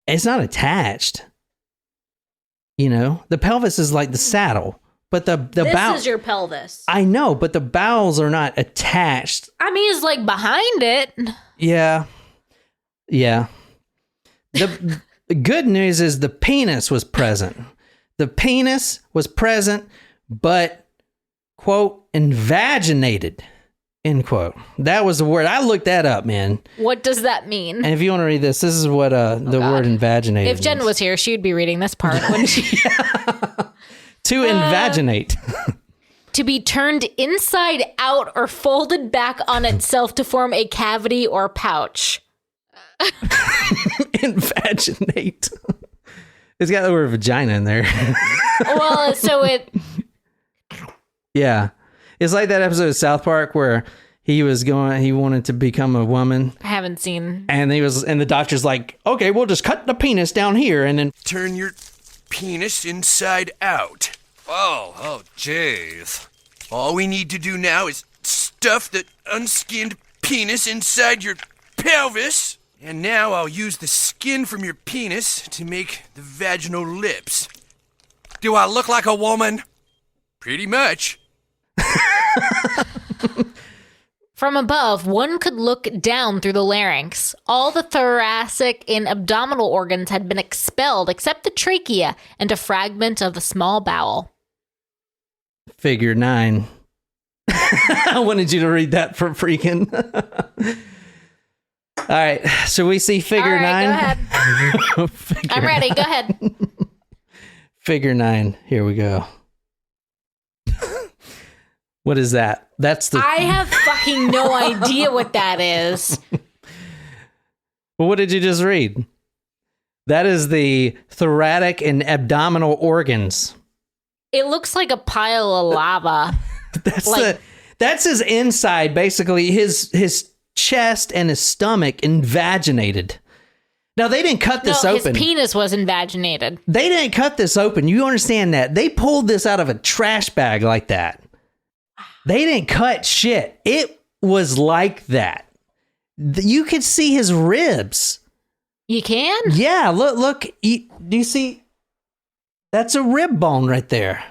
It's not attached. The pelvis is like the saddle, but the bowel. This is your pelvis. I know, but the bowels are not attached. I mean, it's like behind it. Yeah. The good news is the penis was present. The penis was present, but, quote, invaginated, end quote. That was the word. I looked that up, man. What does that mean? And if you want to read this is what the word invaginated If Jen means. was here, she'd be reading this part, wouldn't she? To invaginate. To be turned inside out or folded back on itself to form a cavity or pouch. Invaginate. It's got the word vagina in there. Well, so it... Yeah. It's like that episode of South Park where he wanted to become a woman. I haven't seen... And the doctor's like, okay, we'll just cut the penis down here and then... Turn your penis inside out. Oh, jeez. All we need to do now is stuff the unskinned penis inside your pelvis. And now I'll use the skin from your penis to make the vaginal lips. Do I look like a woman? Pretty much. From above, one could look down through the larynx. All the thoracic and abdominal organs had been expelled except the trachea and a fragment of the small bowel. Figure 9. I wanted you to read that for freaking. All right, so we see figure All right, 9. Go ahead. I'm ready. Go ahead. Figure 9. Here we go. What is that? That's the. I have fucking no idea what that is. Well, what did you just read? That is the thoracic and abdominal organs. It looks like a pile of lava. That's his inside, basically. His chest and his stomach invaginated. Now, they didn't cut this open. His penis was invaginated. They didn't cut this open. You understand that? They pulled this out of a trash bag like that. They didn't cut shit. It was like that. You could see his ribs. You can? Yeah, look. Do you see? That's a rib bone right there.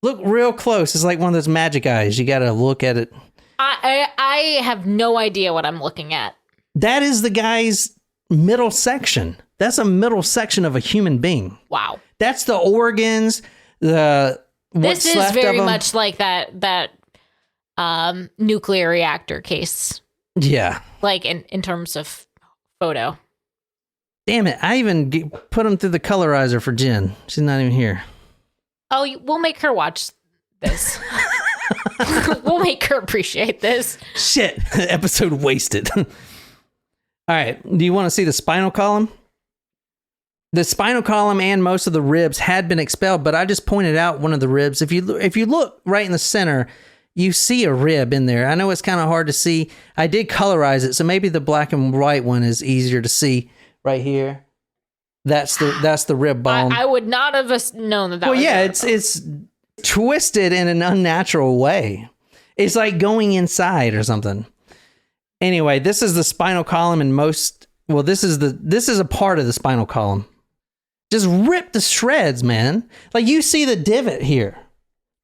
Look real close. It's like one of those magic eyes. You got to look at it. I have no idea what I'm looking at. That is the guy's middle section. That's a middle section of a human being. Wow. That's the organs, what's This is left very of them. much like that nuclear reactor case. Yeah. Like in terms of photo. Damn it. I even put them through the colorizer for Jen. She's not even here. Oh, we'll make her watch this. We'll make her appreciate this. Shit. Episode wasted. All right. Do you want to see the spinal column? The spinal column and most of the ribs had been expelled, but I just pointed out one of the ribs. If you look right in the center, you see a rib in there. I know it's kind of hard to see. I did colorize it, so maybe the black and white one is easier to see right here. That's the rib bone. I would not have known that. Well, was yeah, a- it's twisted in an unnatural way. It's like going inside or something. Anyway, this is the spinal column and this is a part of the spinal column. Just ripped to shreds, man. Like you see the divot here.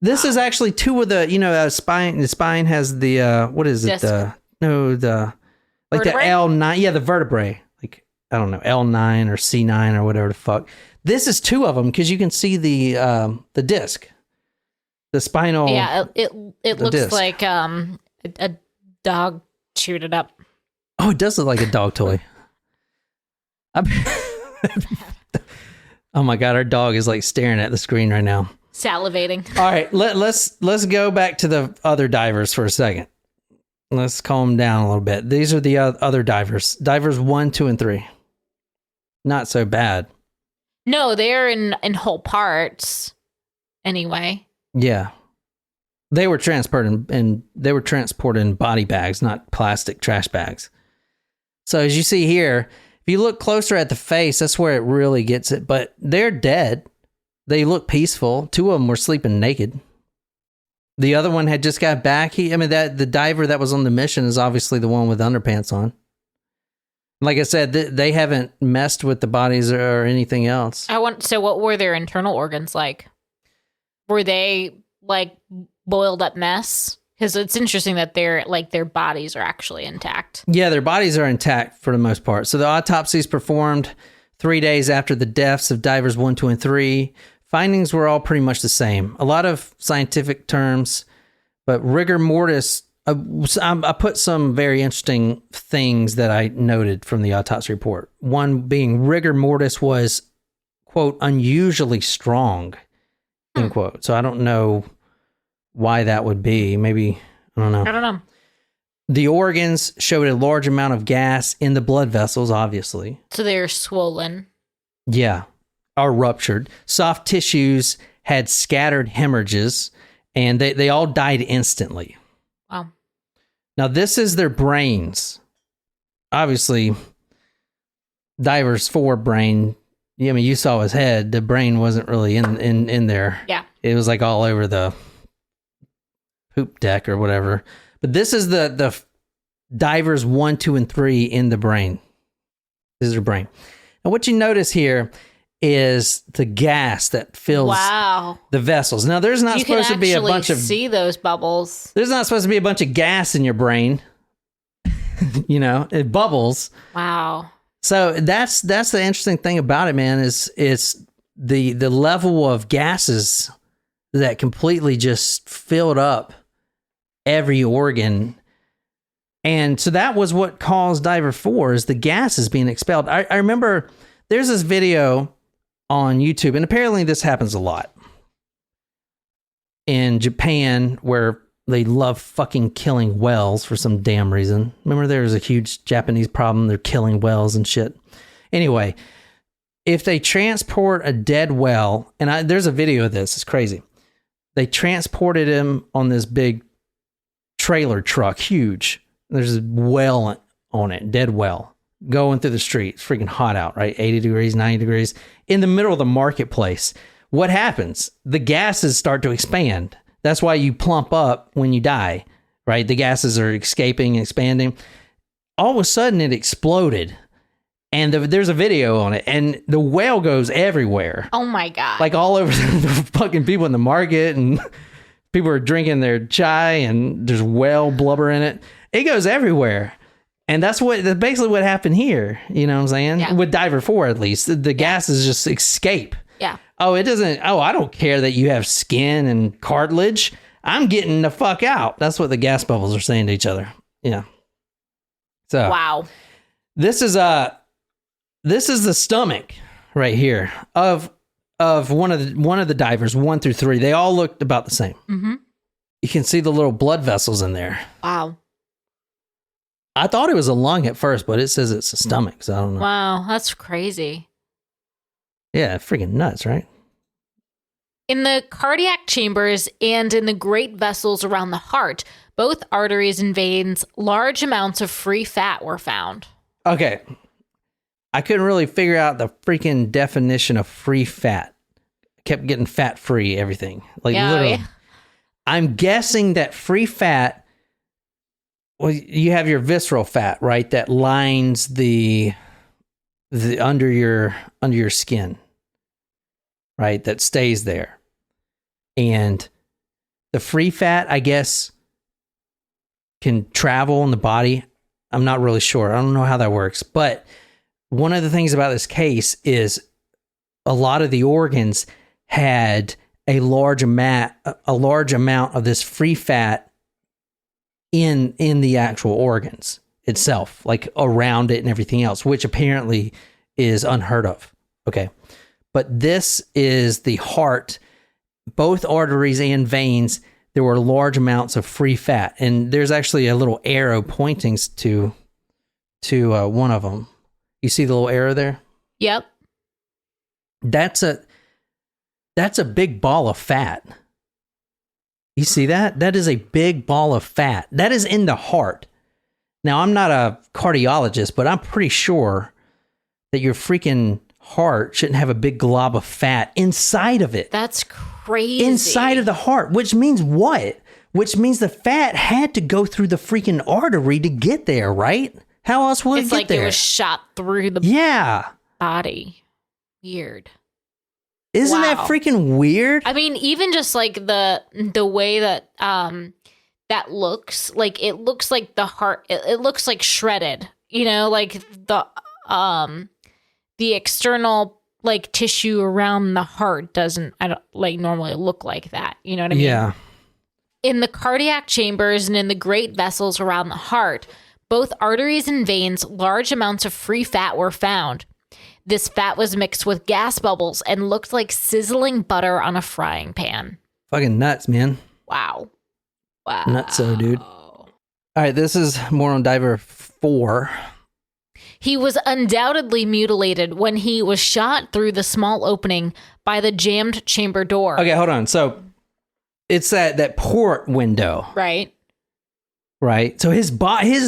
This is actually two of the, spine. The spine has the, what is it? Disc. The Vertebrae? L9. Yeah, the vertebrae. Like, I don't know, L9 or C9 or whatever the fuck. This is two of them because you can see the disc. The spinal. Yeah, it looks disc. like a dog chewed it up. Oh, it does look like a dog toy. Oh my God, our dog is like staring at the screen right now. Salivating. All right, let's go back to the other divers for a second. Let's calm them down a little bit. These are the other divers. Divers 1, 2, and 3. Not so bad. No, they're in whole parts. Anyway. Yeah. They were transported in body bags, not plastic trash bags. So as you see here, if you look closer at the face, that's where it really gets it. But they're dead. They look peaceful. 2 of them were sleeping naked. The other one had just got back. The diver that was on the mission is obviously the one with underpants on. Like I said, they haven't messed with the bodies or anything else. So what were their internal organs like? Were they like boiled up mess? Because it's interesting that their bodies are actually intact. Yeah, their bodies are intact for the most part. So the autopsies performed 3 days after the deaths of divers 1, 2, and 3. Findings were all pretty much the same. A lot of scientific terms, but rigor mortis. I put some very interesting things that I noted from the autopsy report. One being rigor mortis was, quote, unusually strong, end quote. So I don't know why that would be. Maybe, I don't know. The organs showed a large amount of gas in the blood vessels, obviously. So they're swollen. Yeah, or ruptured. Soft tissues had scattered hemorrhages, and they all died instantly. Wow. Now, this is their brains. Obviously, Diver's forebrain, I mean, you saw his head. The brain wasn't really in there. Yeah. It was like all over the poop deck or whatever. But this is the Divers 1, 2, and 3 in the brain. This is their brain. And what you notice here is the gas that fills the vessels. Now, there's not supposed to be a bunch of... see those bubbles. There's not supposed to be a bunch of gas in your brain. It bubbles. Wow. So that's the interesting thing about it, man, is the level of gases that completely just filled up every organ. And so that was what caused Diver 4, is the gases being expelled. I remember there's this video on YouTube, and apparently this happens a lot in Japan, where they love fucking killing whales for some damn reason. Remember, there was a huge Japanese problem. They're killing whales and shit. Anyway, if they transport a dead whale, and there's a video of this, it's crazy. They transported him on this big trailer truck, huge. There's a whale on it, dead whale, going through the street. It's freaking hot out, right? 80 degrees, 90 degrees. In the middle of the marketplace, what happens? The gases start to expand. That's why you plump up when you die, right? The gases are escaping and expanding. All of a sudden, it exploded. And there's a video on it. And the whale goes everywhere. Oh, my God. Like all over the fucking people in the market. And people are drinking their chai. And there's whale blubber in it. It goes everywhere. And that's basically what happened here. You know what I'm saying? Yeah. With Diver 4, at least. The gases just escape. Yeah. I don't care that you have skin and cartilage. I'm getting the fuck out. That's what the gas bubbles are saying to each other. Yeah. So wow. This is the stomach right here of one of the divers, 1 through 3. They all looked about the same. Mm-hmm. You can see the little blood vessels in there. Wow. I thought it was a lung at first, but it says it's a stomach, so I don't know. Wow, that's crazy. Yeah, freaking nuts, right? In the cardiac chambers and in the great vessels around the heart, both arteries and veins, large amounts of free fat were found. Okay. I couldn't really figure out the freaking definition of free fat. I kept getting fat-free everything. Literally. Yeah. I'm guessing that free fat, well, you have your visceral fat, right? That lines the under your skin, right? That stays there. And the free fat, I guess, can travel in the body. I'm not really sure. I don't know how that works. But one of the things about this case is a lot of the organs had a large amount of this free fat in the actual organs itself, like around it and everything else, which apparently is unheard of. Okay. But this is the heart, both arteries and veins. There were large amounts of free fat, and there's actually a little arrow pointing to one of them. You see the little arrow there? Yep. That's a big ball of fat. You see that? That is a big ball of fat. That is in the heart. Now, I'm not a cardiologist, but I'm pretty sure that your freaking heart shouldn't have a big glob of fat inside of it. That's crazy. Inside of the heart, which means what? Which means the fat had to go through the freaking artery to get there, right? How else would it It's get like there? it was shot through the Yeah. body. Weird. Isn't Wow. that freaking weird? I mean, even just like the way that that looks, like it looks like the heart, it looks like shredded, you know, like the external like tissue around the heart doesn't, I don't like normally look like that. You know what I mean? Yeah. In the cardiac chambers and in the great vessels around the heart, both arteries and veins, large amounts of free fat were found. This fat was mixed with gas bubbles and looked like sizzling butter on a frying pan. Fucking nuts, man. Wow. Wow. Nutso, dude. All right, this is more on Diver 4. He was undoubtedly mutilated when he was shot through the small opening by the jammed chamber door. Okay, hold on. So it's that port window, Right? right? So his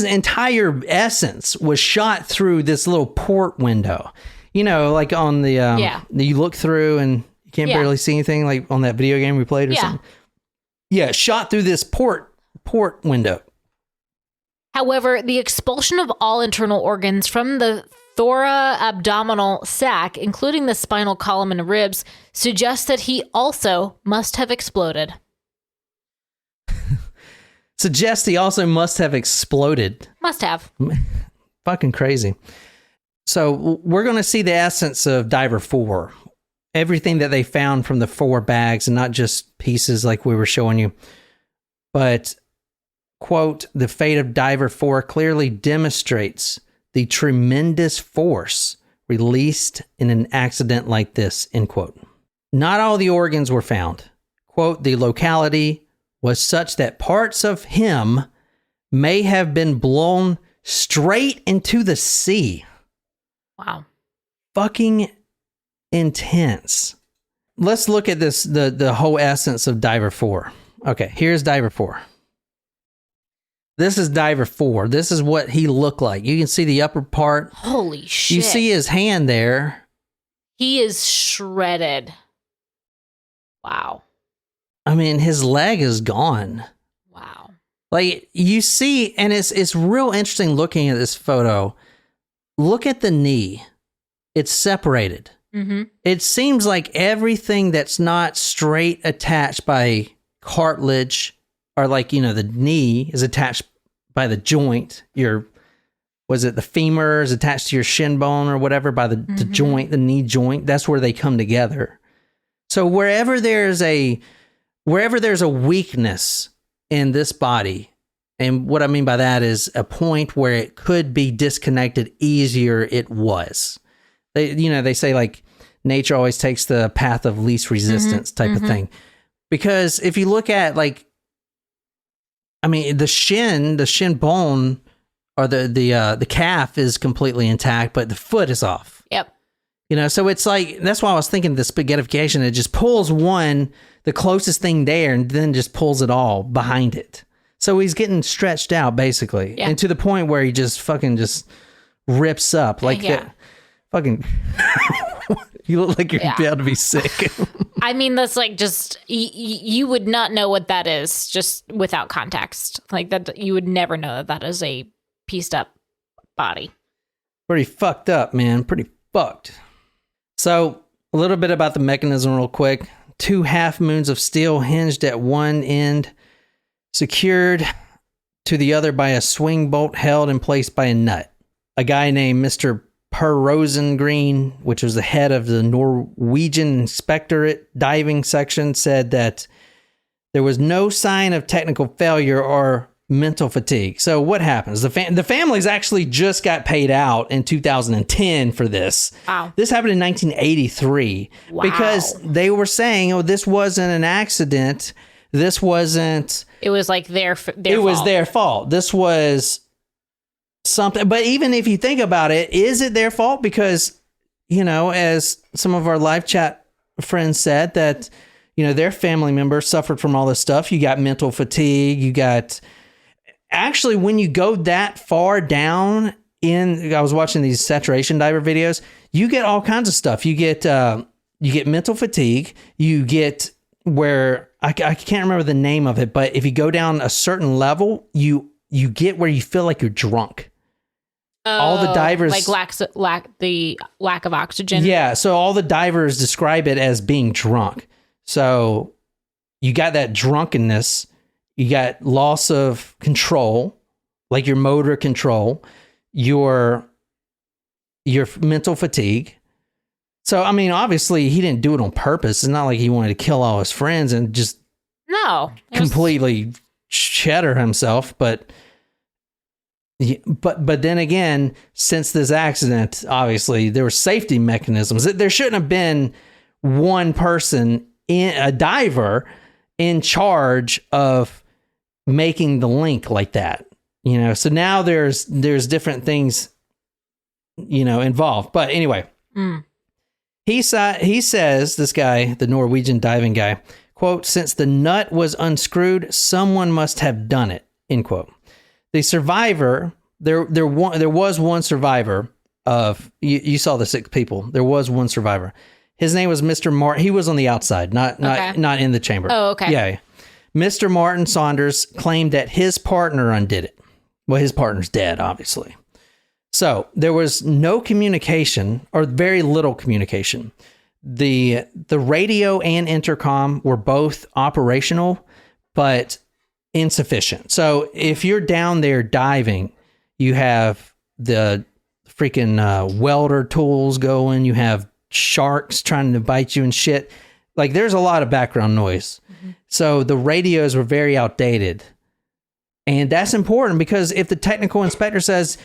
entire essence was shot through this little port window. You know, like on the you look through and you can't Yeah. barely see anything, like on that video game we played or Yeah. something. Yeah, shot through this port window. However, the expulsion of all internal organs from the thoraabdominal sac, including the spinal column and ribs, suggests that he also must have exploded. Suggests he also must have exploded. Must have. Fucking crazy. So we're going to see the essence of Diver 4. Everything that they found from the 4 bags and not just pieces like we were showing you. But, quote, the fate of Diver 4 clearly demonstrates the tremendous force released in an accident like this, end quote. Not all the organs were found. Quote, the locality was such that parts of him may have been blown straight into the sea. Wow. Fucking intense. Let's look at this, the whole essence of Diver 4. Okay, here's Diver 4. This is Diver 4. This is what he looked like. You can see the upper part. Holy shit. You see his hand there. He is shredded. Wow. I mean, his leg is gone. Wow. Like you see, and it's real interesting looking at this photo. Look at the knee. It's separated. Mm-hmm. It seems like everything that's not straight attached by cartilage, or like, you know, the knee is attached by the joint. Was it the femur is attached to your shin bone or whatever by the joint, the knee joint? That's where they come together. So wherever there's a weakness in this body, and what I mean by that is a point where it could be disconnected easier, it was. They say like nature always takes the path of least resistance type of thing. Because if you look at like, I mean, the shin bone or the calf is completely intact, but the foot is off. Yep. You know, so it's like, that's why I was thinking the spaghettification, it just pulls the closest thing there, and then just pulls it all behind it. So he's getting stretched out basically. Yeah. And to the point where he just fucking just rips up like that. Fucking, you look like you're about to be sick. I mean, that's like just, you would not know what that is just without context. Like that, you would never know that is a pieced up body. Pretty fucked up, man. Pretty fucked. So a little bit about the mechanism real quick. 2 half moons of steel hinged at one end, secured to the other by a swing bolt held in place by a nut. A guy named Mr. Per Rosengreen, which was the head of the Norwegian Inspectorate diving section, said that there was no sign of technical failure or mental fatigue. So what happens? The families actually just got paid out in 2010 for this. Wow. This happened in 1983 because they were saying, oh, this wasn't an accident. This wasn't... It was like their fault. It was their fault. This was something. But even if you think about it, is it their fault? Because, you know, as some of our live chat friends said, that, you know, their family members suffered from all this stuff. You got mental fatigue. You got... Actually, when you go that far down I was watching these saturation diver videos, you get all kinds of stuff. You get mental fatigue. You get where, I can't remember the name of it, but if you go down a certain level, you get where you feel like you're drunk. all the divers like the lack of oxygen. Yeah, so all the divers describe it as being drunk. So you got that drunkenness, you got loss of control, like your motor control, your mental fatigue. So I mean, obviously he didn't do it on purpose. It's not like he wanted to kill all his friends and just completely shatter himself, but then again, since this accident, obviously there were safety mechanisms. There shouldn't have been one person, a diver, in charge of making the link like that. So now there's different things, involved. But anyway, he says, this guy, the Norwegian diving guy, quote, "Since the nut was unscrewed, someone must have done it," end quote. The survivor, there was one survivor of, you saw the 6 people. There was one survivor. His name was Mr. Martin. He was on the outside, not in the chamber. Oh, okay. Yeah. Mr. Martin Saunders claimed that his partner undid it. Well, his partner's dead, obviously. So there was no communication, or very little communication. The radio and intercom were both operational, but insufficient. So if you're down there diving, you have the freaking welder tools going, you have sharks trying to bite you and shit. Like, there's a lot of background noise. Mm-hmm. So the radios were very outdated. And that's important, because if the technical inspector says,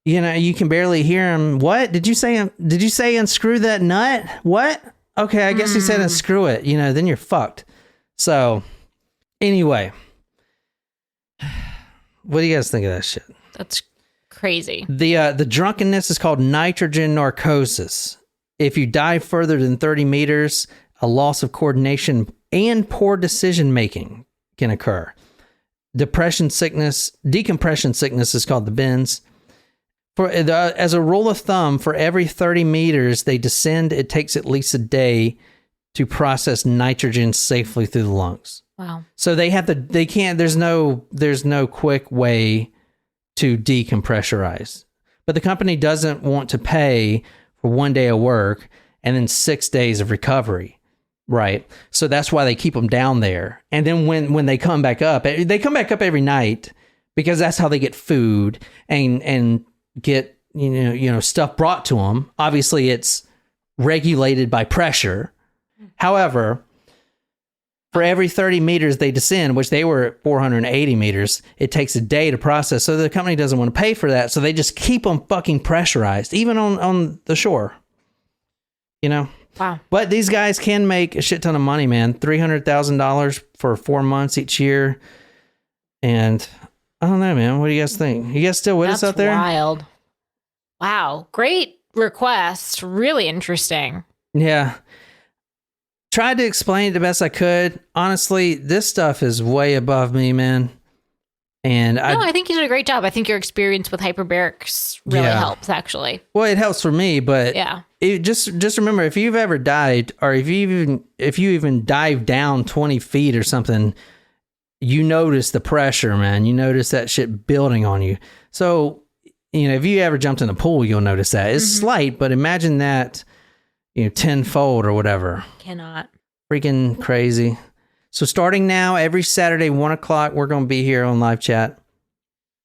you can barely hear him, what? Did you say unscrew that nut? What? Okay, I guess he said unscrew it. Then you're fucked. So anyway, what do you guys think of that shit? That's crazy. The drunkenness is called nitrogen narcosis. If you dive further than 30 meters, a loss of coordination and poor decision making can occur. Decompression sickness is called the bends. As a rule of thumb, for every 30 meters they descend, it takes at least a day to process nitrogen safely through the lungs. Wow. So there's no quick way to decompressurize. But the company doesn't want to pay for 1 day of work and then 6 days of recovery. Right. So that's why they keep them down there. And then when they come back up every night, because that's how they get food and get, stuff brought to them. Obviously it's regulated by pressure. However, for every 30 meters they descend, which they were at 480 meters, it takes a day to process. So the company doesn't want to pay for that. So they just keep them fucking pressurized, even on the shore, Wow. But these guys can make a shit ton of money, man. $300,000 for 4 months each year. And I don't know, man. What do you guys think? You guys still with us out there? That's wild. Wow. Great request. Really interesting. Yeah. Tried to explain it the best I could. Honestly, this stuff is way above me, man. And I think you did a great job. I think your experience with hyperbarics really helps, actually. Well, it helps for me, but just remember, if you've ever dived, or if you even dive down 20 feet or something, you notice the pressure, man. You notice that shit building on you. So, if you ever jumped in a pool, you'll notice that. It's slight, but imagine that, tenfold or whatever. Cannot. Freaking crazy. So starting now, every Saturday, 1:00, we're going to be here on live chat.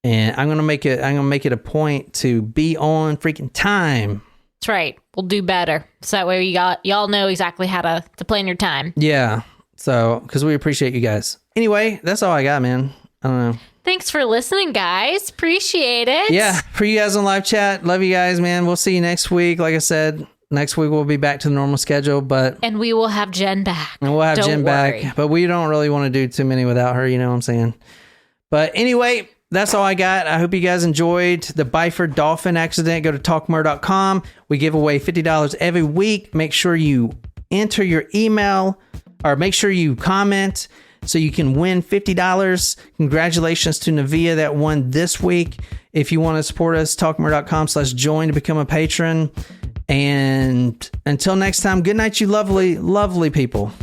And I'm going to make it a point to be on freaking time. That's right. We'll do better. So that way y'all know exactly how to plan your time. Yeah. So, because we appreciate you guys. Anyway, that's all I got, man. I don't know. Thanks for listening, guys. Appreciate it. Yeah. For you guys on live chat, love you guys, man. We'll see you next week. Like I said, next week we'll be back to the normal schedule, and we will have Jen back. And we'll have Jen back, but we don't really want to do too many without her, you know what I'm saying? But anyway, that's all I got. I hope you guys enjoyed the Byford Dolphin Accident. Go to talkmurder.com. We give away $50 every week. Make sure you enter your email, or make sure you comment so you can win $50. Congratulations to Navia that won this week. If you want to support us, talkmurder.com/join to become a patron. And until next time, good night, you lovely, lovely people.